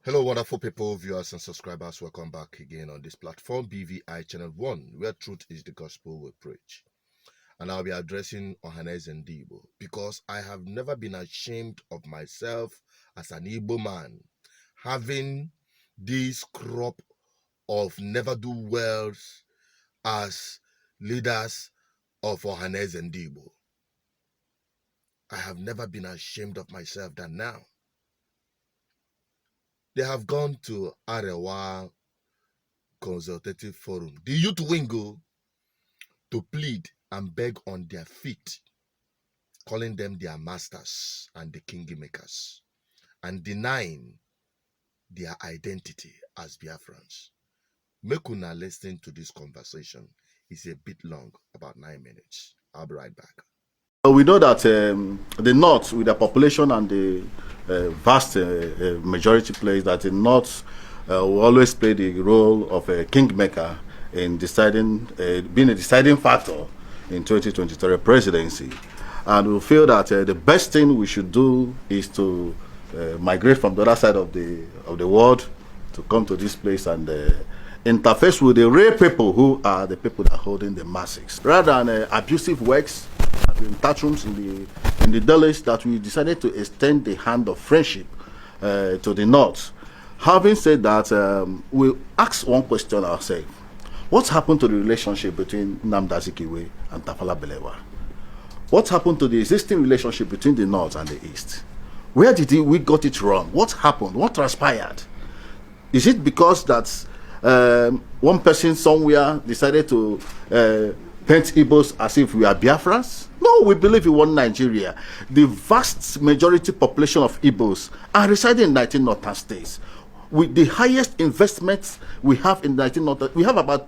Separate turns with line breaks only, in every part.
Hello, wonderful people, viewers and subscribers. Welcome back again on this platform, BVI Channel 1, where truth is the gospel we preach. And I'll be addressing Ohaneze Ndigbo because I have never been ashamed of myself as an Igbo man, having this crop of never-do-wells as leaders of Ohaneze Ndigbo. I have never been ashamed of myself than now. They have gone to Arewa Consultative Forum, the youth wing, to plead and beg on their feet, calling them their masters and the kingmakers, and denying their identity as Biafrans. Make una listen to this conversation. It's a bit long, about 9 minutes. I'll be right back.
We know that the North, with the population and the vast majority place, that the North will always play the role of a kingmaker in deciding, being a deciding factor in 2023 presidency. And we feel that the best thing we should do is to migrate from the other side of the world to come to this place and interface with the real people who are the people that are holding the masses. Rather than abusive works, in rooms in the delis, that we decided to extend the hand of friendship to the North. Having said that, we ask one question ourselves: what happened to the relationship between Nnamdi Azikiwe and Tafawa Balewa? What happened to the existing relationship between the North and the East? Where did we got it wrong? What happened? What transpired? Is it because that one person somewhere decided to paint Igbos as if we are Biafrans? No, we believe in one Nigeria. The vast majority population of Igbos are residing in 19 northern states. With the highest investments we have in 19 northern, we have about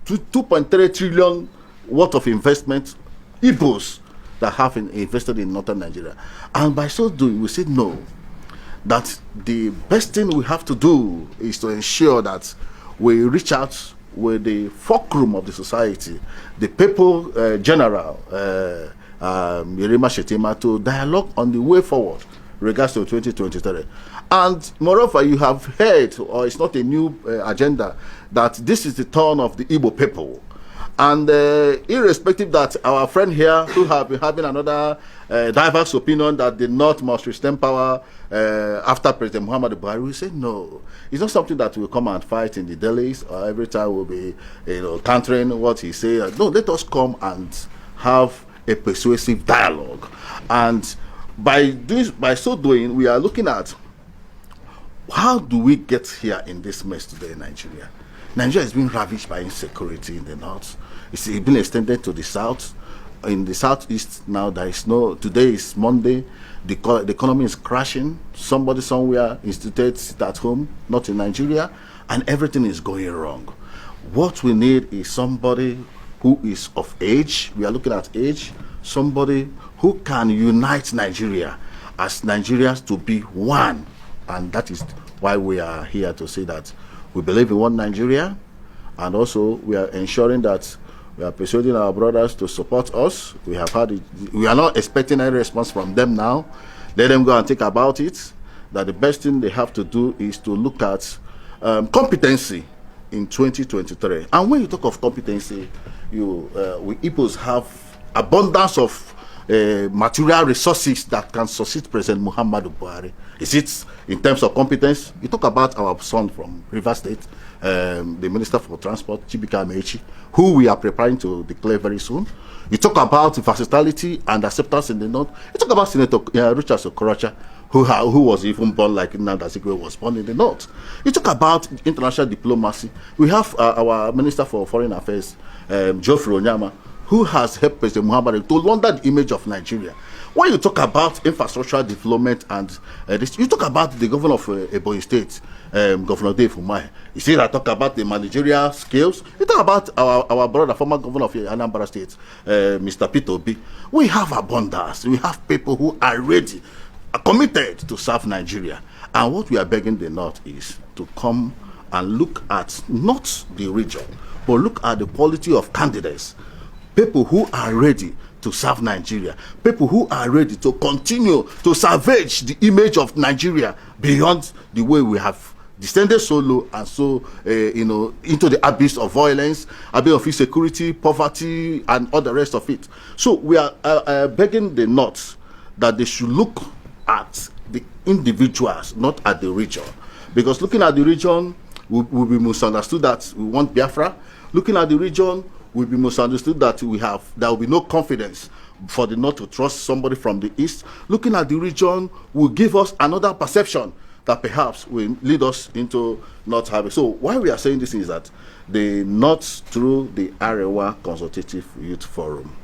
2.3 trillion worth of investment Igbos that have invested in northern Nigeria. And by so doing, we say no, that the best thing we have to do is to ensure that we reach out with the fulcrum of the society, the people general, Yerima Shetima, to dialogue on the way forward regards to 2023. And moreover, you have heard, or it's not a new agenda, that this is the turn of the Igbo people. And irrespective that our friend here, who have been having another diverse opinion that the North must retain power after President Muhammadu Buhari, we say no. It's not something that will come and fight in the delis, or every time we'll be countering what he says. No, let us come and have a persuasive dialogue. And by so doing, we are looking at how do we get here in this mess today in Nigeria. Nigeria is being ravaged by insecurity in the North. It's been extended to the South. In the Southeast now, there is no. Today is Monday. The economy is crashing. Somebody somewhere institutes at home, not in Nigeria, and everything is going wrong. What we need is somebody who is of age. We are looking at age. Somebody who can unite Nigeria as Nigerians to be one, and that is why we are here to say that we believe in one Nigeria, and also we are ensuring that we are persuading our brothers to support us. We have had it. We are not expecting any response from them now. Let them go and think about it. That the best thing they have to do is to look at competency in 2023. And when you talk of competency, we Igbos have abundance of material resources that can succeed President Muhammadu Buhari. Is it in terms of competence? You talk about our son from Rivers State, the Minister for Transport, Chibika Amechi, who we are preparing to declare very soon. You talk about versatility and acceptance in the North. You talk about Senator Richard Okorocha, who was even born like Nnamdi Azikiwe was born in the North. You talk about international diplomacy. We have our Minister for Foreign Affairs, Geoffrey Onyama, who has helped President Muhammadu to launder the image of Nigeria. When you talk about infrastructural development and this, you talk about the governor of Ebonyi State, Governor Dave Umahi. You see, I talk about the managerial skills. You talk about our brother, former governor of Anambra State, Mr. Peter Obi. We have abundance. We have people who are ready, are committed to serve Nigeria. And what we are begging the North is to come and look at not the region, but look at the quality of candidates, people who are ready to serve Nigeria. People who are ready to continue to salvage the image of Nigeria beyond the way we have descended so low and so, into the abyss of violence, abyss of insecurity, poverty, and all the rest of it. So we are begging the North that they should look at the individuals, not at the region. Because looking at the region will be misunderstood that we want Biafra. Looking at the region will be misunderstood that there will be no confidence for the North to trust somebody from the East. Looking at the region will give us another perception that perhaps will lead us into not having. So why we are saying this is that the North, through the Arewa Consultative Youth Forum,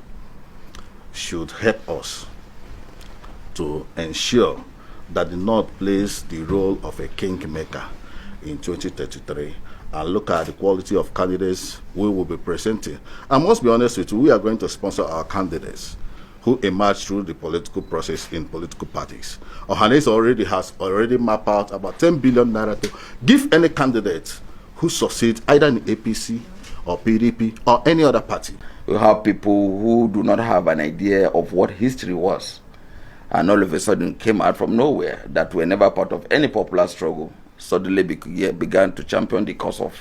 should help us to ensure that the North plays the role of a kingmaker in 2033 and look at the quality of candidates we will be presenting. I must be honest with you, we are going to sponsor our candidates who emerge through the political process in political parties. Ohaneze has already mapped out about 10 billion naira to give any candidate who succeeds either in APC or PDP or any other party.
We have people who do not have an idea of what history was, and all of a sudden came out from nowhere, that were never part of any popular struggle, suddenly began to champion the cause of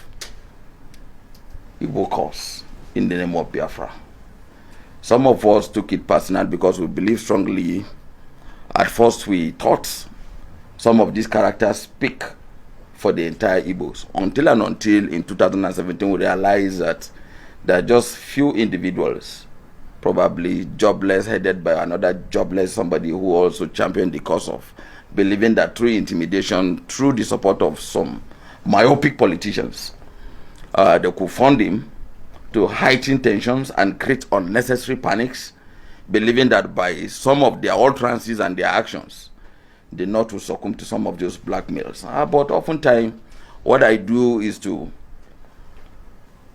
Igbo cause in the name of Biafra. Some of us took it personal because we believe strongly. At first we thought some of these characters speak for the entire Igbos, until in 2017 we realized that there are just few individuals, probably jobless, headed by another jobless somebody who also championed the cause of, believing that through intimidation, through the support of some myopic politicians, they could fund him to heighten tensions and create unnecessary panics, believing that by some of their utterances and their actions, the North will succumb to some of those blackmails. But oftentimes, what I do is to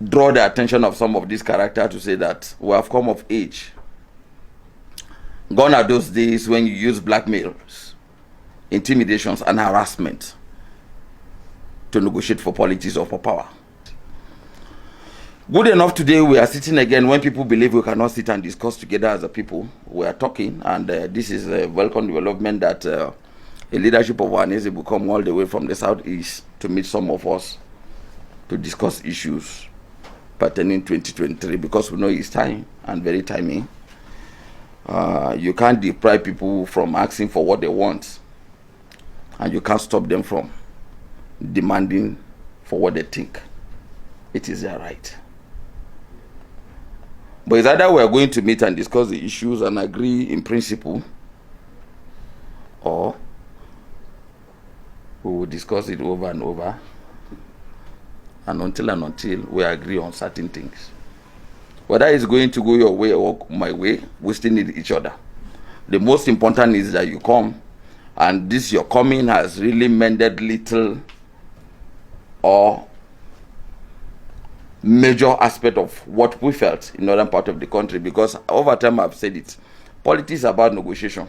draw the attention of some of these characters to say that we have come of age. Gone are those days when you use blackmails, intimidations, and harassment to negotiate for politics or for power. Good enough, today we are sitting again when people believe we cannot sit and discuss together as a people. We are talking, and this is a welcome development that a leadership of Ohaneze will come all the way from the southeast to meet some of us to discuss issues pertaining 2023, because we know it's time and very timing. You can't deprive people from asking for what they want, and you can't stop them from demanding for what they think it is their right. But it's either we are going to meet and discuss the issues and agree in principle, or we will discuss it over and over, and until we agree on certain things. Whether it's going to go your way or my way, we still need each other. The most important is that you come, and this your coming has really mended little or major aspect of what we felt in northern part of the country, because over time I've said it, politics is about negotiation.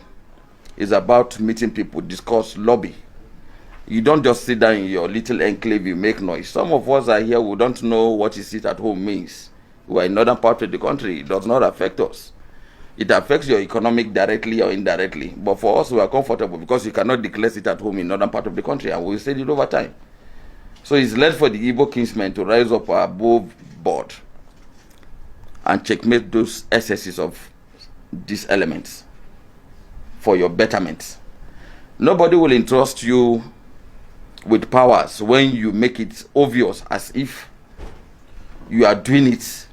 It's about meeting people, discuss, lobby. You don't just sit down in your little enclave, you make noise. Some of us are here, we don't know what is sit at home means. We are in northern part of the country, it does not affect us. It affects your economic directly or indirectly. But for us, we are comfortable because you cannot declare it at home in northern part of the country, and we said it over time. So it's led for the Igbo kinsmen to rise up above board and checkmate those excesses of these elements for your betterment. Nobody will entrust you with powers when you make it obvious as if you are doing it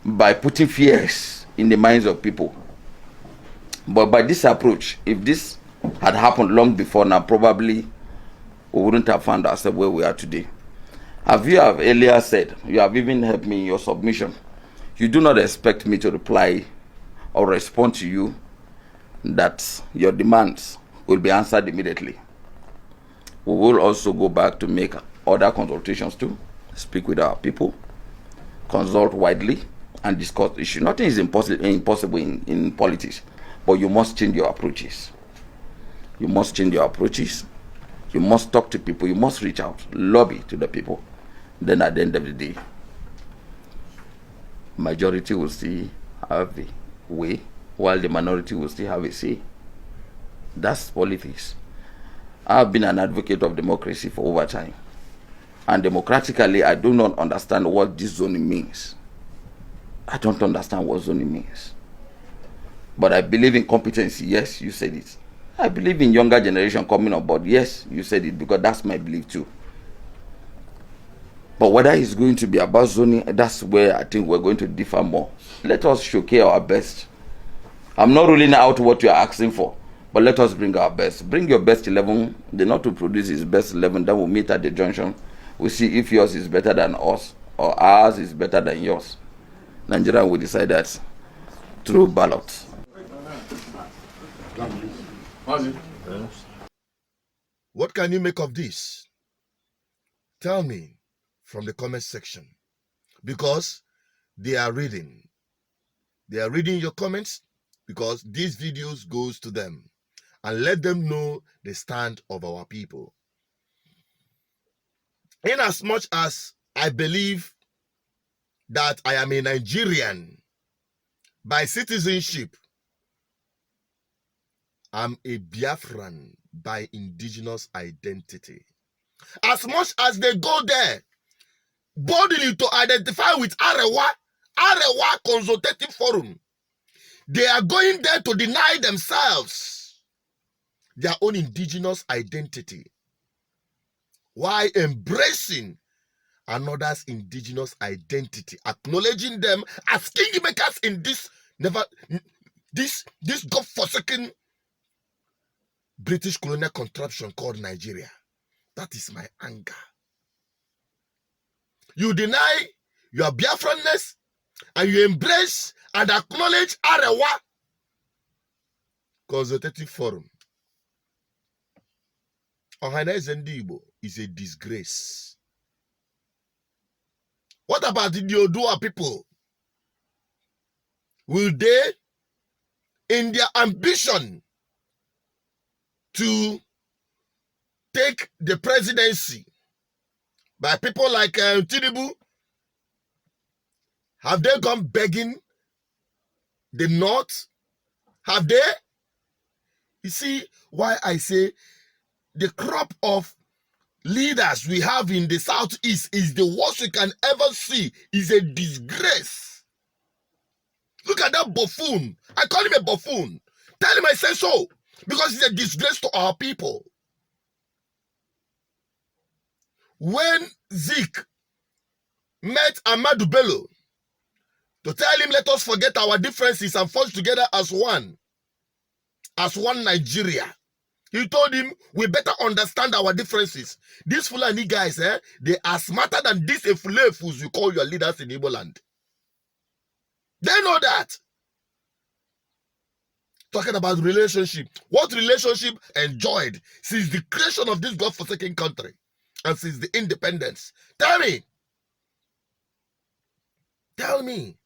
by putting fears in the minds of people. But by this approach, if this had happened long before now, probably we wouldn't have found ourselves where we are today. As you have earlier said, you have even helped me in your submission. You do not expect me to reply or respond to you that your demands will be answered immediately. We will also go back to make other consultations too, speak with our people, consult widely, and discuss issues. Nothing is impossible in politics, but you must change your approaches. You must change your approaches. You must talk to people. You must reach out, lobby to the people. Then at the end of the day, majority will see have a way, while the minority will still have a say. That's politics. I've been an advocate of democracy for over time. And democratically, I do not understand what this zoning means. I don't understand what zoning means. But I believe in competency. Yes, you said it. I believe in younger generation coming on board. Yes, you said it, because that's my belief too. But whether it's going to be about zoning, that's where I think we're going to differ more. Let us showcase our best. I'm not ruling out what you're asking for, but let us bring our best. Bring your best 11. The not to produce his best 11, then we'll meet at the junction. We'll see if yours is better than us or ours is better than yours. Nigeria will decide that through ballot.
What can you make of this? Tell me from the comment section, because they are reading your comments, because these videos goes to them, and let them know the stand of our people. In as much as I believe that I am a Nigerian by citizenship, I'm a Biafran by indigenous identity. As much as they go there boldly to identify with Arewa Consultative Forum, they are going there to deny themselves their own indigenous identity while embracing another's indigenous identity, acknowledging them as kingmakers in this godforsaken British colonial contraption called Nigeria. That is my anger. You deny your Biafranness and you embrace and acknowledge Arewa Consultative Forum. Ohaneze Ndigbo is a disgrace. What about the Odua people? Will they, in their ambition to take the presidency by people like Tinubu, have they gone begging the North? Have they? You see why I say the crop of leaders we have in the Southeast is the worst we can ever see. Is a disgrace. Look at that buffoon. I call him a buffoon. Tell him I say so, because it's a disgrace to our people. When Zeke met Ahmadu Bello to tell him, let us forget our differences and forge together as one Nigeria, he told him, we better understand our differences. These Fulani guys, they are smarter than these Efulefus you call your leaders in Igbo land. They know that. Talking about relationship. What relationship enjoyed since the creation of this godforsaken country and since the independence? Tell me. Tell me.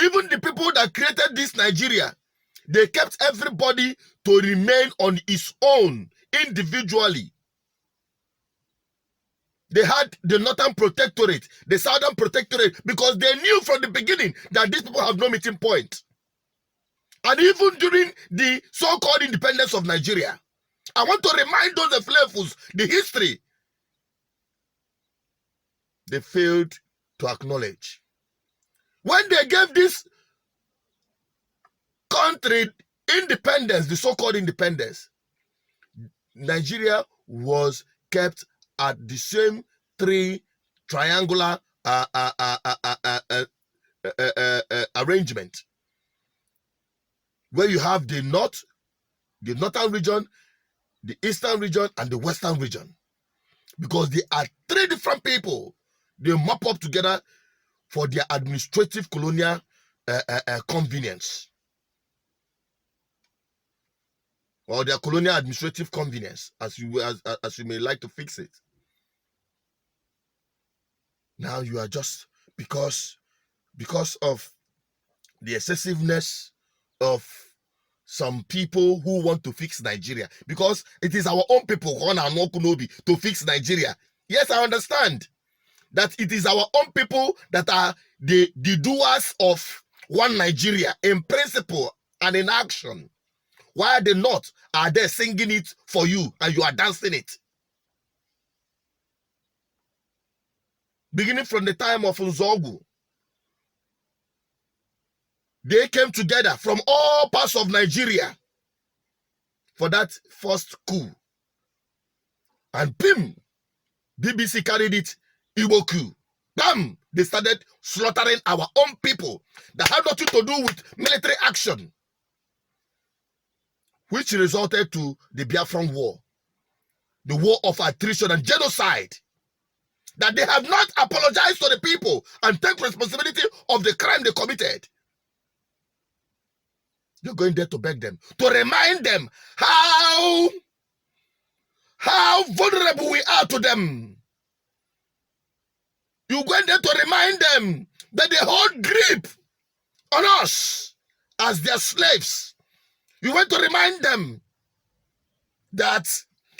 Even the people that created this Nigeria, they kept everybody to remain on its own individually. They had the Northern Protectorate, the Southern Protectorate, because they knew from the beginning that these people have no meeting point. And even during the so-called independence of Nigeria, I want to remind those Eflefus the history they failed to acknowledge. When they gave this country independence, the so-called independence, Nigeria was kept at the same three triangular arrangement, where you have the north, the northern region, the eastern region, and the western region, because they are three different people. They mop up together for their administrative colonial convenience, or their colonial administrative convenience, as you may like to fix it. Now you are just because of the excessiveness of some people who want to fix Nigeria, because it is our own people to fix Nigeria. Yes, I understand that it is our own people that are the doers of one Nigeria in principle and in action, while the North are there singing it for you and you are dancing it. Beginning from the time of Nzogu, they came together from all parts of Nigeria for that first coup. And bim, BBC carried it, Igbo coup. Bam, they started slaughtering our own people that had nothing to do with military action, which resulted to the Biafran War, the war of attrition and genocide, that they have not apologized to the people and take responsibility of the crime they committed. You're going there to beg them, to remind them how vulnerable we are to them. You're going there to remind them that they hold grip on us as their slaves. You want to remind them that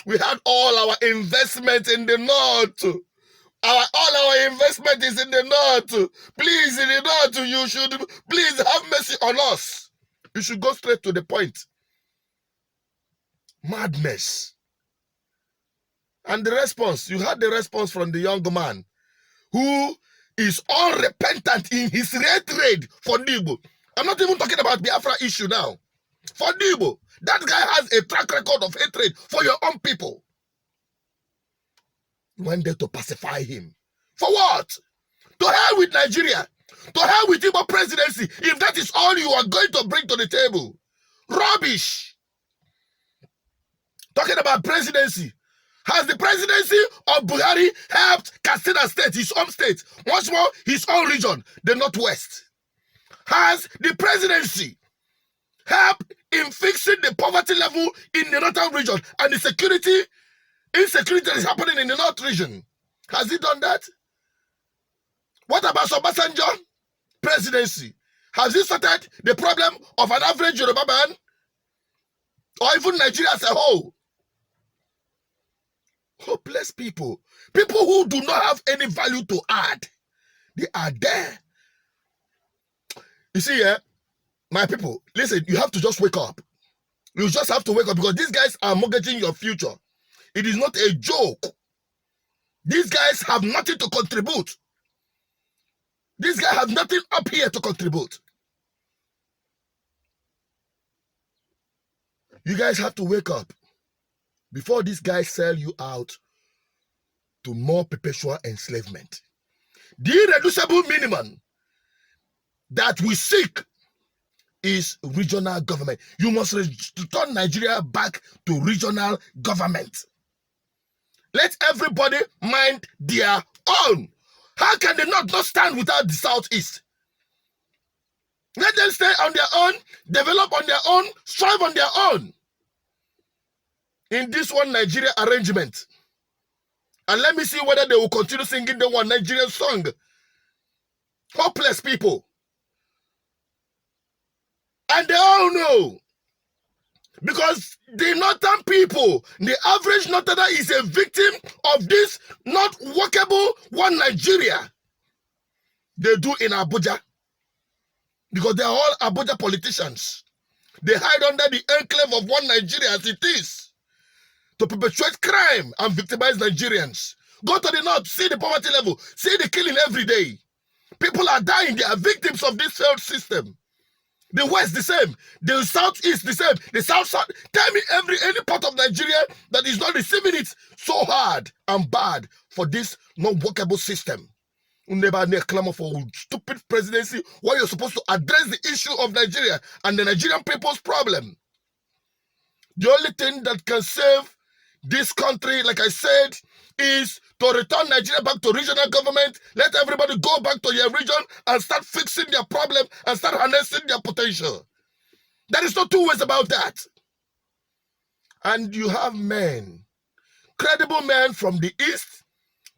we had all our investment in the North. All our investment is in the North. Please, in the North, you should please have mercy on us. You should go straight to the point. Madness. And the response, you had the response from the young man who is unrepentant in his hatred for Ndigbo. I'm not even talking about Biafra issue now. For Ndigbo, that guy has a track record of hatred for your own people. You went there to pacify him. For what? To hell with Nigeria. To hell with Igbo presidency, if that is all you are going to bring to the table. Rubbish. Talking about presidency. Has the presidency of Buhari helped Katsina State, his home state, much more his own region, the Northwest? Has the presidency helped in fixing the poverty level in the northern region and the insecurity that is happening in the north region? Has he done that? What about Obasanjo presidency? Has he sorted the problem of an average Yoruba man? Or even Nigeria as a whole? Hopeless people. People who do not have any value to add. They are there. You see, my people, listen, you have to just wake up. You just have to wake up because these guys are mortgaging your future. It is not a joke. These guys have nothing to contribute. These guys have nothing up here to contribute. You guys have to wake up before these guys sell you out to more perpetual enslavement. The irreducible minimum that we seek is regional government. You must return Nigeria back to regional government. Let everybody mind their own. How can they not stand without the Southeast? Let them stay on their own, develop on their own, strive on their own. In this one Nigeria arrangement. And let me see whether they will continue singing the one Nigerian song. Hopeless people. And they all know. Because the northern people, the average northerner is a victim of this not workable one Nigeria they do in Abuja. Because they are all Abuja politicians. They hide under the enclave of one Nigeria as it is to perpetuate crime and victimize Nigerians. Go to the north, see the poverty level, see the killing every day. People are dying, they are victims of this failed system. The west the same, the southeast the same, the south. Tell me any part of Nigeria that is not receiving it so hard and bad for this non workable system. Never clamor for stupid presidency while you're supposed to address the issue of Nigeria and the Nigerian people's problem. The only thing that can save this country, like I said, is to return Nigeria back to regional government. Let everybody go back to their region and start fixing their problem and start harnessing their potential. There is no two ways about that. And you have men, credible men from the east,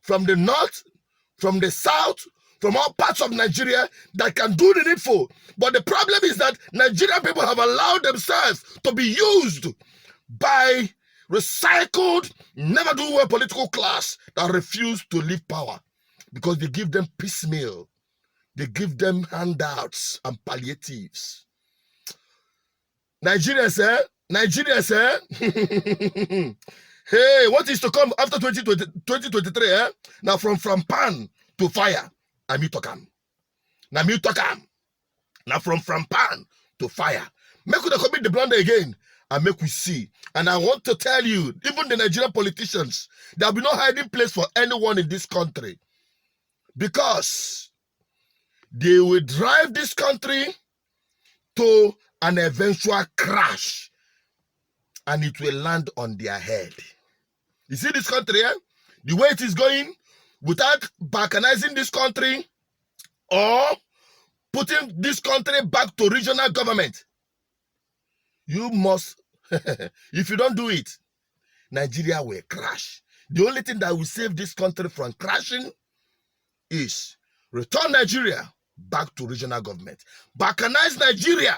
from the north, from the south, from all parts of Nigeria that can do the needful. But the problem is that Nigerian people have allowed themselves to be used by recycled, never-do-well political class that refuse to leave power because they give them piecemeal. They give them handouts and palliatives. Nigeria, sir. Nigeria, sir. Hey, what is to come after 2023? Eh? Now from pan to fire. Na me talk am. Na me talk am. Now from pan to fire. Make we commit the blunder again and make we see. And I want to tell you, even the Nigerian politicians, there will be no hiding place for anyone in this country, because they will drive this country to an eventual crash, and it will land on their head. You see this country, eh? The way it is going, without balkanizing this country or putting this country back to regional government, you must, if you don't do it, Nigeria will crash. The only thing that will save this country from crashing is return Nigeria back to regional government. Balkanize Nigeria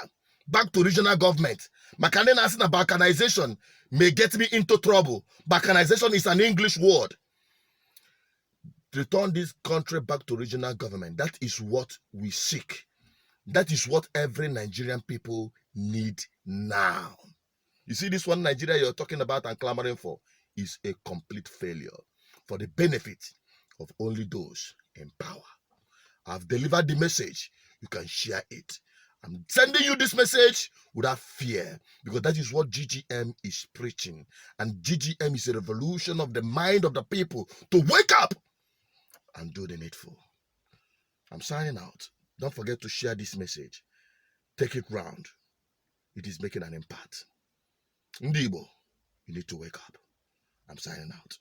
back to regional government. Makane asking about balkanization may get me into trouble. Balkanization is an English word. Return this country back to regional government. That is what we seek. That is what every Nigerian people need now. You see, this one Nigeria you're talking about and clamoring for is a complete failure for the benefit of only those in power. I've delivered the message. You can share it. I'm sending you this message without fear, because that is what GGM is preaching. And GGM is a revolution of the mind of the people to wake up and do the needful. I'm signing out. Don't forget to share this message. Take it round. It is making an impact. Ndigbo, you need to wake up. I'm signing out.